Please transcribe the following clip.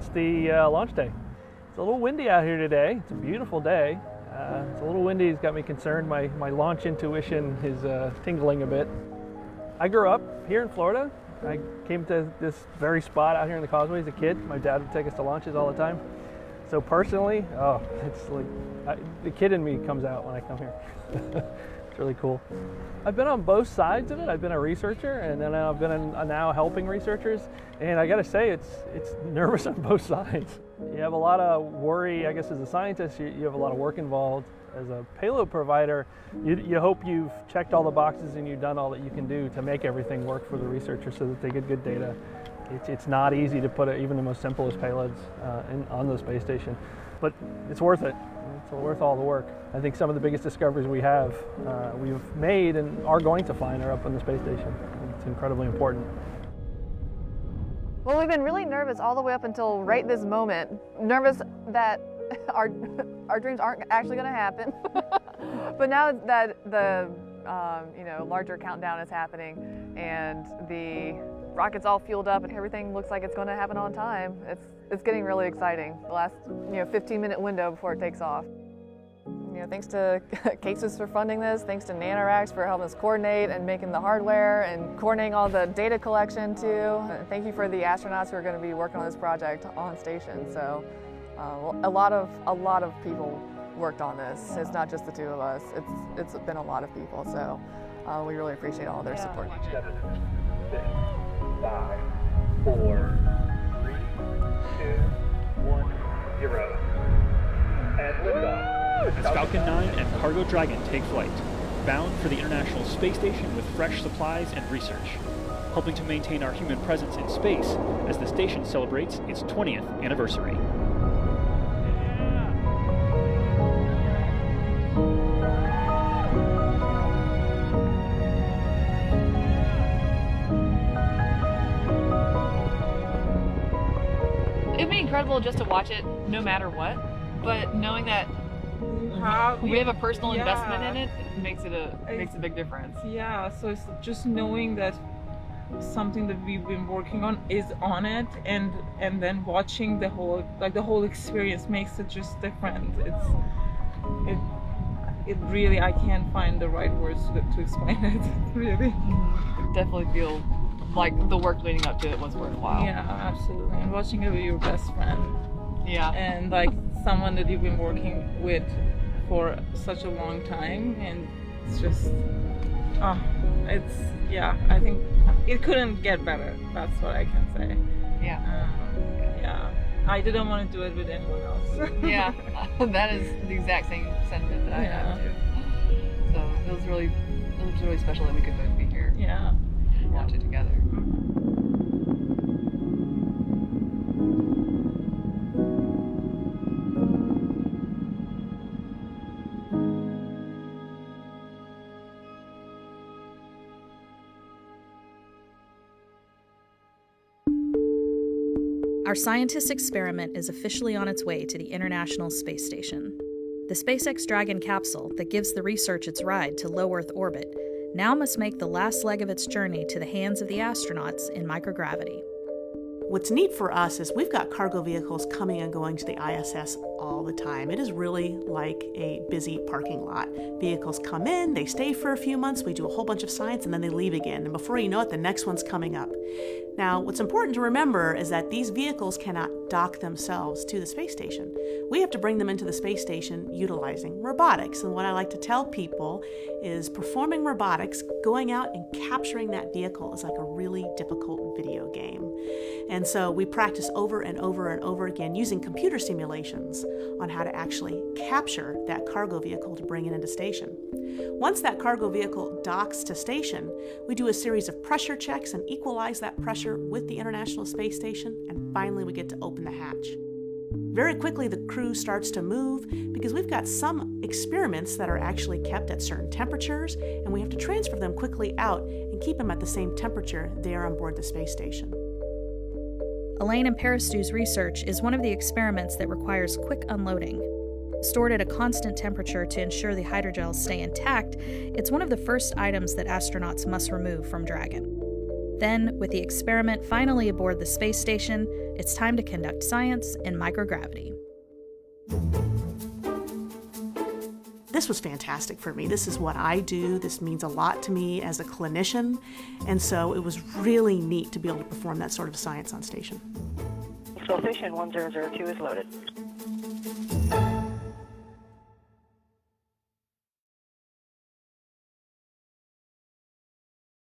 It's the launch day. It's a little windy out here today. It's a beautiful day. It's a little windy. It's got me concerned. My launch intuition is tingling a bit. I grew up here in Florida. I came to this very spot out here in the Causeway as a kid. My dad would take us to launches all the time. So personally, it's like the kid in me comes out when I come here. It's really cool. I've been on both sides of it. I've been a researcher, and then I've been now helping researchers. And I got to say, it's nervous on both sides. You have a lot of worry, I guess, as a scientist. You have a lot of work involved. As a payload provider, you hope you've checked all the boxes and you've done all that you can do to make everything work for the researchers so that they get good data. It's not easy to put even the most simplest payloads on the space station, but it's worth it. It's worth all the work. I think some of the biggest discoveries we've made and are going to find are up on the space station. It's incredibly important. Well, we've been really nervous all the way up until right this moment. Nervous that our dreams aren't actually going to happen. But now that the larger countdown is happening and the rocket's all fueled up and everything looks like it's going to happen on time, it's getting really exciting. The last 15-minute window before it takes off. Thanks to Cases for funding this, thanks to NANAEx for helping us coordinate and making the hardware and coordinating all the data collection too. And thank you for the astronauts who are going to be working on this project on station. So a lot of people worked on this. It's not just the two of us. It's been a lot of people. So we really appreciate all their support. 7, 6, 5, 4, 3, 2, 1, 0. And liftoff. As Falcon 9 and Cargo Dragon take flight, bound for the International Space Station with fresh supplies and research, helping to maintain our human presence in space as the station celebrates its 20th anniversary. It'd be incredible just to watch it no matter what, but knowing that we have a personal investment in it makes a big difference. Yeah, so it's just knowing that something that we've been working on is on it, and then watching the whole experience makes it just different. It really, I can't find the right words to explain it. Really, Definitely feel like the work leading up to it was worthwhile. Yeah, absolutely. And watching it with your best friend. Yeah. And like someone that you've been working with for such a long time, and it's just, I think it couldn't get better. That's what I can say. Yeah. Yeah. I didn't want to do it with anyone else. Yeah, that is the exact same sentiment that I have too. So it was really special that we could both be here. Yeah. And watch it together. Our scientist experiment is officially on its way to the International Space Station. The SpaceX Dragon capsule that gives the research its ride to low Earth orbit now must make the last leg of its journey to the hands of the astronauts in microgravity. What's neat for us is we've got cargo vehicles coming and going to the ISS all the time. It is really like a busy parking lot. Vehicles come in, they stay for a few months, we do a whole bunch of science, and then they leave again. And before you know it, the next one's coming up. Now, what's important to remember is that these vehicles cannot dock themselves to the space station. We have to bring them into the space station utilizing robotics. And what I like to tell people is performing robotics, going out and capturing that vehicle is like a really difficult video game. And so we practice over and over and over again using computer simulations on how to actually capture that cargo vehicle to bring it into station. Once that cargo vehicle docks to station, we do a series of pressure checks and equalize that pressure with the International Space Station, and finally we get to open the hatch. Very quickly the crew starts to move because we've got some experiments that are actually kept at certain temperatures, and we have to transfer them quickly out and keep them at the same temperature there on board the space station. Elaine and Peristu's research is one of the experiments that requires quick unloading. Stored at a constant temperature to ensure the hydrogels stay intact, it's one of the first items that astronauts must remove from Dragon. Then, with the experiment finally aboard the space station, it's time to conduct science in microgravity. This was fantastic for me. This is what I do. This means a lot to me as a clinician, and so it was really neat to be able to perform that sort of science on station. Station 1002 is loaded.